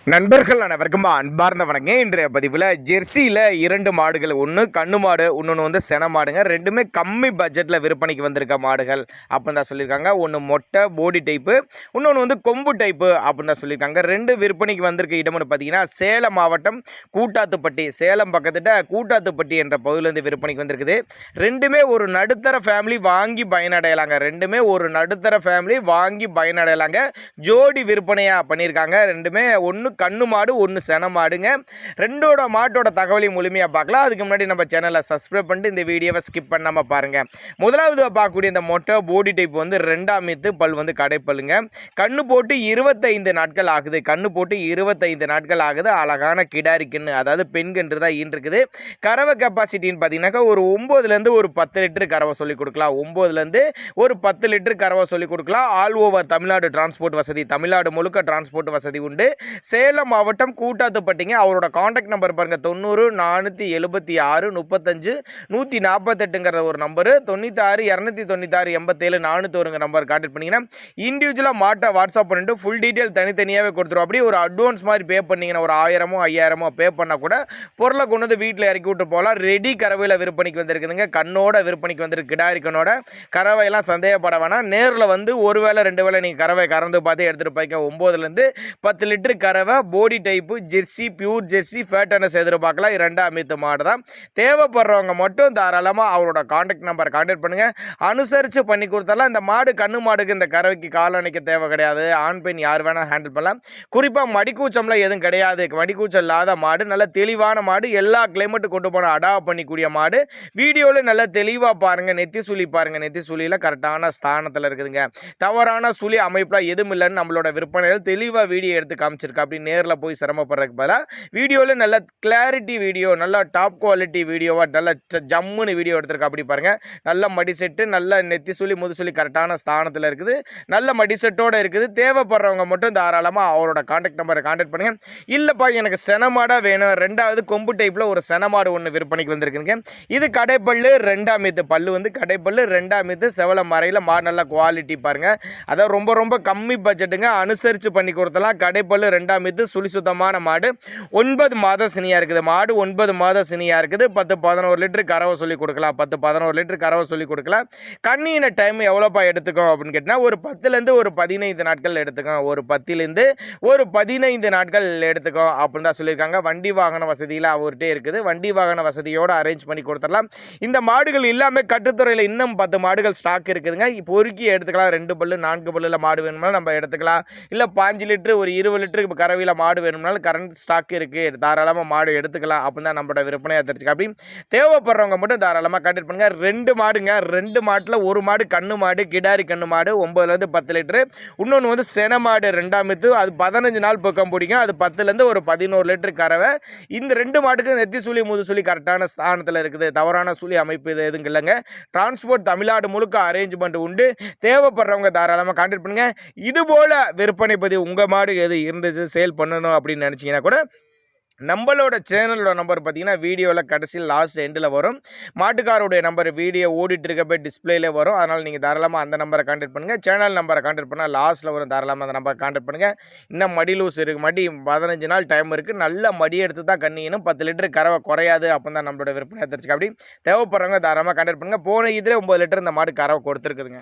நண்பர்கள் அனைவருக்கும் அன்பார்ந்த வணக்கம். இன்றைய பதிவில் ஜெர்சியில் 2 மாடுகள், ஒன்று கண்ணு மாடு, இன்னொன்று வந்து சென மாடுங்க. ரெண்டுமே கம்மி பட்ஜெட்டில் விற்பனைக்கு வந்திருக்க மாடுகள் அப்படின்னு தான் சொல்லியிருக்காங்க. ஒன்று மொட்டை போடி டைப்பு, இன்னொன்று வந்து கொம்பு டைப்பு அப்படின்னு தான் சொல்லியிருக்காங்க. ரெண்டு விற்பனைக்கு வந்திருக்க இடம்னு பார்த்தீங்கன்னா சேலம் மாவட்டம் கூட்டாத்துப்பட்டி, சேலம் பக்கத்துட்ட கூட்டாத்துப்பட்டி என்ற பகுதியிலேருந்து விற்பனைக்கு வந்திருக்குது. ரெண்டுமே ஒரு நடுத்தர ஃபேமிலி வாங்கி பயனடையலாங்க. ஜோடி விற்பனையாக பண்ணியிருக்காங்க. ரெண்டுமே ஒன்று கண்ணு மாடு, ஒன்று சென மாடுங்க. ரெண்டோட மாட்டோட தகவலையும் முழுமையாக பார்க்கலாம். அதுக்கு முன்னாடி நம்ம சேனலை சப்ஸ்கிரைப் பண்ணிட்டு இந்த வீடியோவை ஸ்கிப் பண்ணாமல் பாருங்கள். முதலாவது பார்க்கக்கூடிய இந்த மொட்டை போடி டைப் வந்து 2ஆம் மீத்து பல் வந்து கடைப்பல்லுங்க. கண்ணு போட்டு 25 நாட்கள் ஆகுது. அழகான கிடாரி கன்று, அதாவது பெண் கன்று தான் ஈன்றிருக்குது. கறவை கெப்பாசிட்டின்னு பார்த்தீங்கன்னாக்கா ஒரு 9லேருந்து ஒரு 10 லிட்டர் கறவை சொல்லிக் கொடுக்கலாம். 9லேருந்து ஒரு 10 லிட்டர் கறவை சொல்லிக் கொடுக்கலாம். ஆல் ஓவர் தமிழ்நாடு டிரான்ஸ்போர்ட் வசதி, தமிழ்நாடு முழுக்க டிரான்ஸ்போர்ட் வசதி உண்டு. சேலம் மாவட்டம் கூட்டாத்துப்பட்டிங்க. அவரோட காண்டாக்ட் நம்பர் பாருங்க, 90 476 35 148ங்கிற ஒரு நம்பரு, 96 296 87 401 நம்பர் கான்டாக்ட் பண்ணிங்கன்னா இண்டிவிஜுவலாக மாட்டை வாட்ஸ்அப் பண்ணிட்டு ஃபுல் டீட்டெயில் தனித்தனியாகவே கொடுத்துரும். அப்படியே ஒரு அட்வான்ஸ் மாதிரி பே பண்ணிங்கன்னா ஒரு 1000 5000 பே பண்ணால் கூட பொருளை கொண்டு வந்து வீட்டில் இறக்கி விட்டு போகலாம். ரெடி கறவையில் விற்பனைக்கு வந்திருக்குதுங்க. கண்ணோட விற்பனைக்கு வந்திருக்கு. கிடாரி கண்ணோட கறவையெல்லாம் சந்தேகப்பட வேணாம். நேரில் வந்து ஒரு வேளை 2 வேளை நீங்கள் கறவை கறந்து பார்த்து எடுத்துகிட்டு போய்க்க. 9லேருந்து 10 லிட்டர் கறவை போடி டைப்பு ஜெர்சி, பியூர் ஜெர்சி ஃபேட்டனஸ் எதிர்பார்க்கலாம். 2ஆம் மீத்து மாடு தான். தேவைப்படுறவங்க மட்டும் தாராளமாக அவரோட கான்டாக்ட் நம்பர் கான்டாக்ட் பண்ணுங்கள். அனுசரித்து பண்ணி கொடுத்தாலாம். இந்த மாடு கண்ணு மாடுக்கு இந்த கறவைக்கு காலணிக்க தேவை கிடையாது. ஆண் பெண் யார் வேணால் ஹேண்டில் பண்ணலாம். குறிப்பாக மடிக்கூச்சம்லாம் எதுவும் கிடையாது. மடிக்கூச்சம் இல்லாத மாடு, நல்ல தெளிவான மாடு, எல்லா கிளைமேட்டு கொண்டு போன அடாப்ட் பண்ணிக்கூடிய மாடு. வீடியோவில் நல்லா தெளிவாக பாருங்கள். நெத்தி சுழி பாருங்கள். நெத்தி சுழியில் கரெக்டான ஸ்தானத்தில் இருக்குதுங்க. தவறான சுழி அமைப்பில் எதுவும் இல்லைன்னு நம்மளோட விற்பனைகள் தெளிவாக வீடியோ எடுத்து காமிச்சிருக்கு. அப்படி நேரில் போய் சிரமப்படுறதுக்கு பதிலாக வீடியோவில் நல்ல கிளாரிட்டி வீடியோ, நல்ல டாப் குவாலிட்டி வீடியோவாக நல்ல ஜம்முன்னு வீடியோ எடுத்திருக்கா. அப்படி பாருங்கள். நல்ல மடி செட்டு, நல்ல நெத்தி சுழி முதுசுழி கரெக்டான ஸ்தானத்தில் இருக்குது. நல்ல மடி செட்டோடு இருக்குது. தேவைப்படுறவங்க மட்டும் தாராளமாக அவரோட கான்டாக்ட் நம்பரை கான்டாக்ட் பண்ணுங்கள். இல்லைப்பா எனக்கு செனமாடாக வேணும், 2வது கொம்பு டைப்பில் ஒரு செனமாடு ஒன்று விற்பனைக்கு வந்திருக்குங்க. இது கடைப்பல்லு 2ஆம் மீத்து பல்லு வந்து கடைப்பல்லு 2ஆம் மீத்து செவல மறையில் மாடு, நல்ல குவாலிட்டி பாருங்கள். அதாவது ரொம்ப ரொம்ப கம்மி பட்ஜெட்டுங்க. அனுசரித்து பண்ணி கொடுத்தலாம். கடைப்பல்லு 2ஆம் மீத்து சுழி சுத்தமான மாடு. 9 மாத சினியாக இருக்குது. மாடு 9 மாத சினியாக இருக்குது. 10-11 லிட்டர் கறவை சொல்லிக் கொடுக்கலாம். 10-11 லிட்டர் கறவை சொல்லிக் கொடுக்கலாம். கண்ணின டைம் எவ்வளோப்பா எடுத்துக்கோம் அப்படின்னு கேட்டால் ஒரு 10லேருந்து ஒரு 15 நாட்கள் எடுத்துக்கோம். ஒரு 10லேருந்து ஒரு 15 நாட்கள் எடுத்துக்கோம் அப்படின்னு தான் சொல்லியிருக்காங்க. வண்டி வாகன வசதியில் அவர்கிட்டே இருக்குது. வண்டி வாகன வசதியோடு அரேஞ்ச் பண்ணி கொடுத்துடலாம். இந்த மாடுகள் இல்லாமல் கட்டுத்துறையில் இன்னும் 10 மாடுகள் ஸ்டாக் இருக்குதுங்க. பொறுக்கி எடுத்துக்கலாம். 2 பல்லு 4 பல்லில் மாடு வேணும்னாலும் நம்ம எடுத்துக்கலாம். இல்லை 5 லிட்டரு ஒரு 20 லிட்டருக்கு கறவையில் மாடு வேணும்னாலும் கரண்ட் ஸ்டாக் இருக்குது. தாராளமாக மாடு எடுத்துக்கலாம் அப்படின்னு தான் நம்மளோட விற்பனையாக தெரிஞ்சுக்க. அப்படி தேவைப்படுறவங்க மட்டும் தாராளமாக கான்டாக்ட் பண்ணுங்கள். 2 மாடுங்க. 2 மாட்டில் ஒரு மாடு கண்ணு மாடு, கிடாரி கண்ணு மாடு, 9லேருந்து 10 லிட்டரு. இன்னொன்று வந்து சென மாடு 2ஆம் மீத்து, அது 15 நாள் பக்கம் பிடிக்கும். அது 10லேருந்து ஒரு 11 லிட்டர் கறவை. இந்த 2 மாட்டுக்கு நெத்தி சுழி முதுசுழி கரெக்டான ஸ்தானத்தில் இருக்குது. தவறான சுழி அமைப்பு இது எதுவும் இல்லைங்க. டிரான்ஸ்போர்ட் தமிழ்நாடு முழுக்க அரேஞ்ச்மெண்ட் உண்டு. தேவைப்படுறவங்க தாராளமாக கான்டாக்ட் பண்ணுங்கள். இதுபோல் விற்பனை பதிவு உங்கள் மாடு எது இருந்துச்சு சேல் பண்ணணும் அப்படின்னு நினச்சிங்கன்னா கூட நம்மளோட சேனலோட நம்பர் பார்த்தீங்கன்னா வீடியோவில் கடைசியில் லாஸ்ட் எண்டில் வரும். மாட்டுக்காரோடைய நம்பர் வீடியோ ஓடிட்டு இருக்கப்போ டிஸ்பிளேலே வரும். அதனால் நீங்கள் தாராளமாக அந்த நம்பரை கான்டாக்ட் பண்ணுங்கள். சேனல் நம்பரை கான்டாக்ட் பண்ணால் லாஸ்ட்டில் வரும். தாராளமாக அந்த நம்பரை கான்டாக்ட் பண்ணுங்கள். இன்னும் மடி லூஸ் இருக்குது. மடி 15 நாள் டைம் இருக்குது. நல்ல மடி எடுத்து தான் கண்ணியணும். 10 லிட்டர் கறவை குறையாது அப்படின்னு தான் நம்மளோட விற்பனை தெரிஞ்சுக்க. அப்படி தேவைப்படுறவங்க தாராளமாக கான்டாக்ட் பண்ணுங்கள். போன இதில் 9 லிட்டர் இந்த மாடு கறவை கொடுத்துருக்குதுங்க.